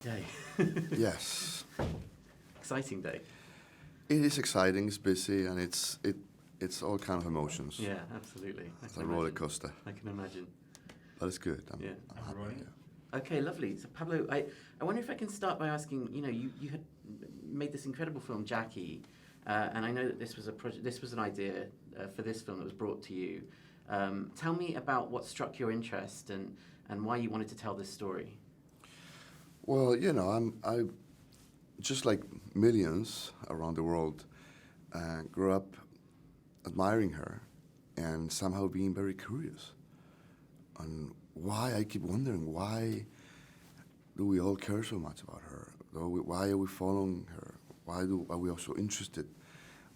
Day. Yes. Exciting day. It is exciting, it's busy, and it's all kind of emotions. Yeah, absolutely. It's a roller coaster. I can imagine. But it's good. I'm happy. Yeah. Okay, lovely. So Pablo, I wonder if I can start by asking, you had made this incredible film, Jackie, and I know that this was a project, this was an idea for this film that was brought to you. Tell me about what struck your interest and why you wanted to tell this story. Well, I just like millions around the world, grew up admiring her and somehow being very curious on why. I keep wondering, why do we all care so much about her? Why are we following her? Why are we also interested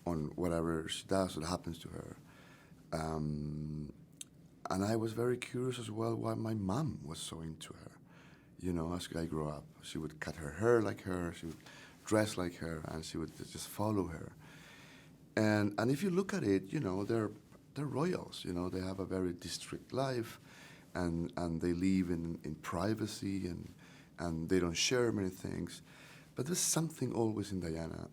on whatever she does, what happens to her? And I was very curious as well why my mom was so into her. As I grew up, she would cut her hair like her, she would dress like her, and she would just follow her. And if you look at it, they're royals. They have a very discreet life, and they live in privacy, and they don't share many things. But there's something always in Diana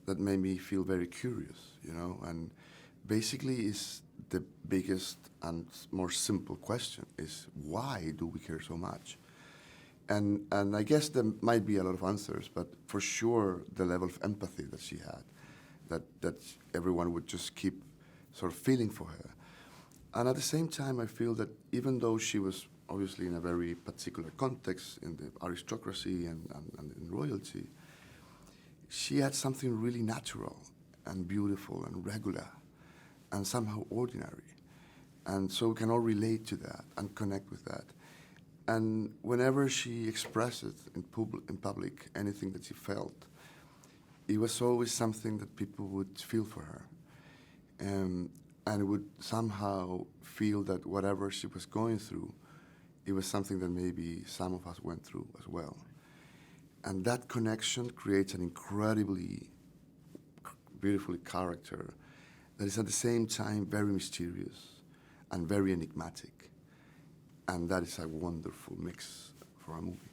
that made me feel very curious, and basically is the biggest and more simple question is, why do we care so much? And I guess there might be a lot of answers, but for sure the level of empathy that she had, that everyone would just keep sort of feeling for her. And at the same time, I feel that even though she was obviously in a very particular context, in the aristocracy and in royalty, she had something really natural and beautiful and regular and somehow ordinary. And so we can all relate to that and connect with that. And whenever she expresses in public anything that she felt, it was always something that people would feel for her. And would somehow feel that whatever she was going through, it was something that maybe some of us went through as well. And that connection creates an incredibly beautiful character that is at the same time very mysterious and very enigmatic. And that is a wonderful mix for a movie.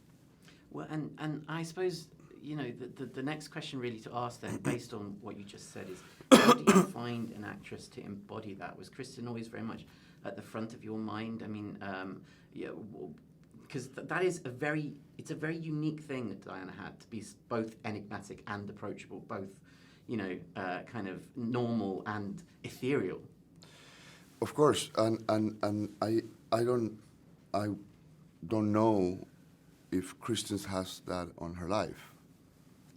Well, and I suppose, the next question really to ask then, based on what you just said, is how do you find an actress to embody that? Was Kristen always very much at the front of your mind? I mean, because that is it's a very unique thing that Diana had, to be both enigmatic and approachable, both, kind of normal and ethereal. Of course, and I don't know if Kristen has that on her life.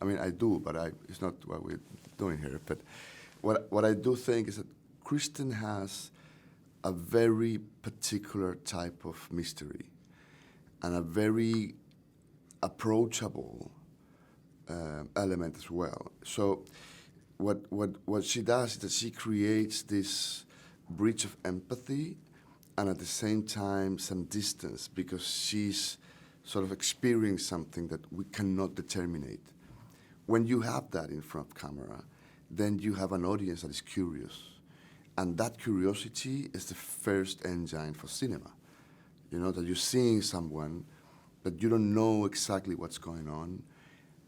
I mean, I do, but it's not what we're doing here. But what I do think is that Kristen has a very particular type of mystery and a very approachable element as well. So what she does is that she creates this bridge of empathy and at the same time some distance, because she's sort of experiencing something that we cannot determine. When you have that in front of camera, then you have an audience that is curious. And that curiosity is the first engine for cinema. That you're seeing someone, but you don't know exactly what's going on,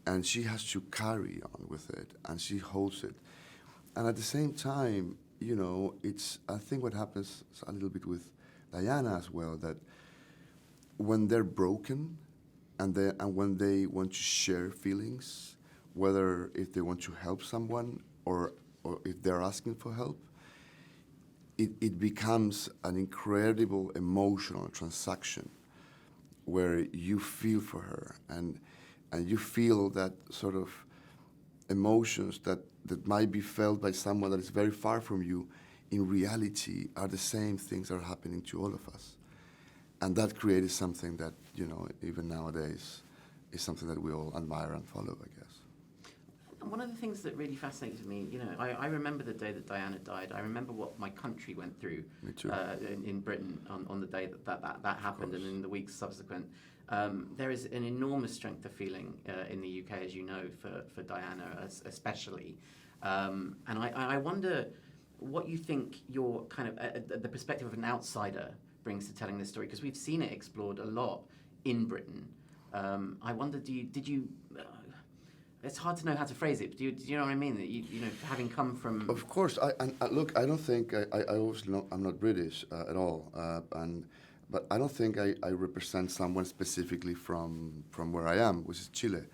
and she has to carry on with it, and she holds it. And at the same time, I think what happens a little bit with Diana as well, that when they're broken and when they want to share feelings, whether if they want to help someone or if they're asking for help, it becomes an incredible emotional transaction where you feel for her and you feel that sort of emotions that might be felt by someone that is very far from you, in reality are the same things that are happening to all of us. And that created something that, even nowadays is something that we all admire and follow, I guess. And one of the things that really fascinated me, I remember the day that Diana died. I remember what my country went through in Britain on the day that happened, and in the weeks subsequent. There is an enormous strength of feeling in the UK, as you know, for Diana especially. And I wonder what you think your kind of the perspective of an outsider brings to telling this story, because we've seen it explored a lot in Britain. I wonder, did you? It's hard to know how to phrase it. But do you know what I mean? That you know, having come from. Of course, look. I don't think I obviously I'm not British at all, but I don't think I represent someone specifically from where I am, which is Chile.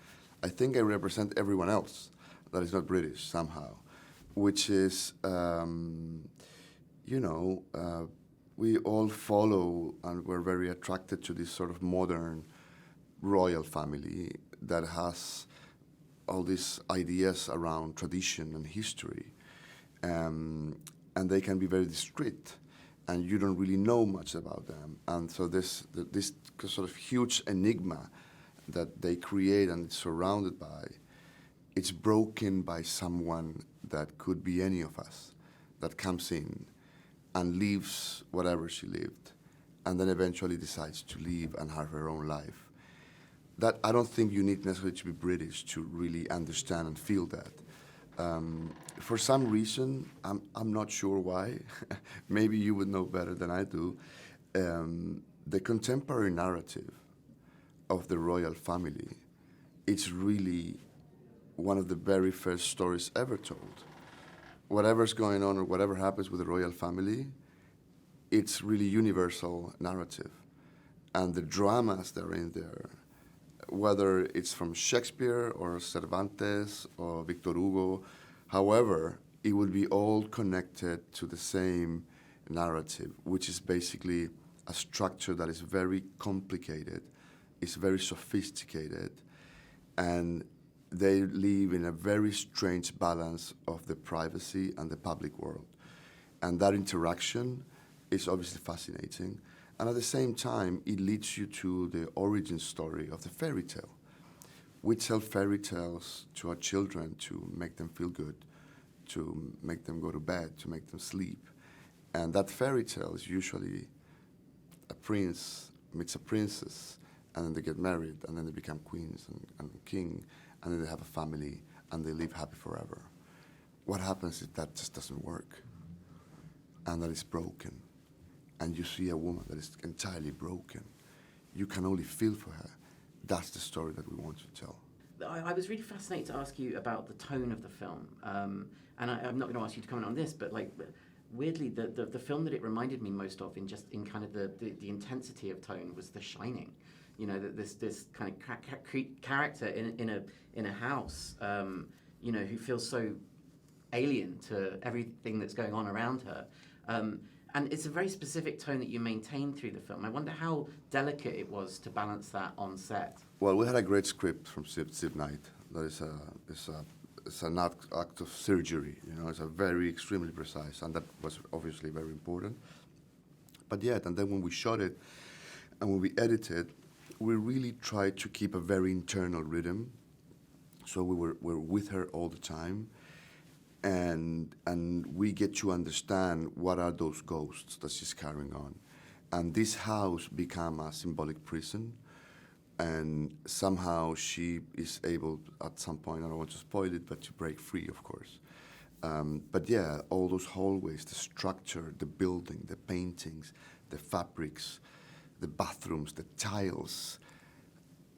I think I represent everyone else that is not British somehow, which is, we all follow and we're very attracted to this sort of modern royal family that has all these ideas around tradition and history, and they can be very discreet, and you don't really know much about them. And so this sort of huge enigma that they create and it's surrounded by, it's broken by someone that could be any of us, that comes in and leaves whatever she lived, and then eventually decides to leave and have her own life. That I don't think you need necessarily to be British to really understand and feel that. For some reason, I'm not sure why, maybe you would know better than I do, the contemporary narrative of the royal family, it's really one of the very first stories ever told. Whatever's going on or whatever happens with the royal family, it's really universal narrative. And the dramas that are in there, whether it's from Shakespeare or Cervantes or Victor Hugo, however, it would be all connected to the same narrative, which is basically a structure that is very complicated, it's very sophisticated, and they live in a very strange balance of the privacy and the public world. And that interaction is obviously fascinating. And at the same time, it leads you to the origin story of the fairy tale. We tell fairy tales to our children to make them feel good, to make them go to bed, to make them sleep. And that fairy tale is usually a prince meets a princess, and then they get married, and then they become queens and king, and then they have a family, and they live happy forever. What happens is that just doesn't work, and that is broken. And you see a woman that is entirely broken. You can only feel for her. That's the story that we want to tell. I was really fascinated to ask you about the tone of the film. And I'm not going to ask you to comment on this, but like, weirdly, the film that it reminded me most of in kind of the intensity of tone was The Shining. You know, this kind of character in a house, who feels so alien to everything that's going on around her. And it's a very specific tone that you maintain through the film. I wonder how delicate it was to balance that on set. Well, we had a great script from Steve Knight. That is it's an act of surgery. You know, it's a very extremely precise, and that was obviously very important. But yet, and then when we shot it, and when we edited, we really tried to keep a very internal rhythm. So we're with her all the time. And we get to understand what are those ghosts that she's carrying on. And this house became a symbolic prison, and somehow she is able, at some point, I don't want to spoil it, but to break free, of course. But yeah, all those hallways, the structure, the building, the paintings, the fabrics, the bathrooms, the tiles,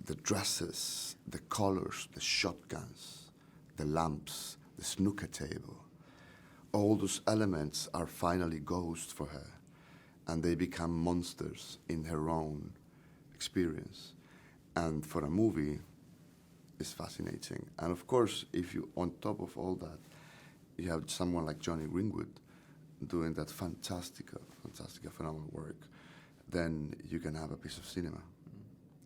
the dresses, the colors, the shotguns, the lamps, the snooker table, all those elements are finally ghosts for her, and they become monsters in her own experience. And for a movie, it's fascinating. And of course, if you, on top of all that, you have someone like Johnny Greenwood doing that fantastic, phenomenal work, then you can have a piece of cinema,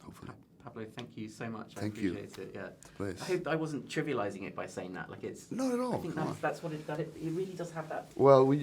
hopefully. Pablo, thank you so much. Thank I appreciate it. Yeah. Please. I hope I wasn't trivializing it by saying that. Like it's not at all. I think that's what it really does have that. Well, if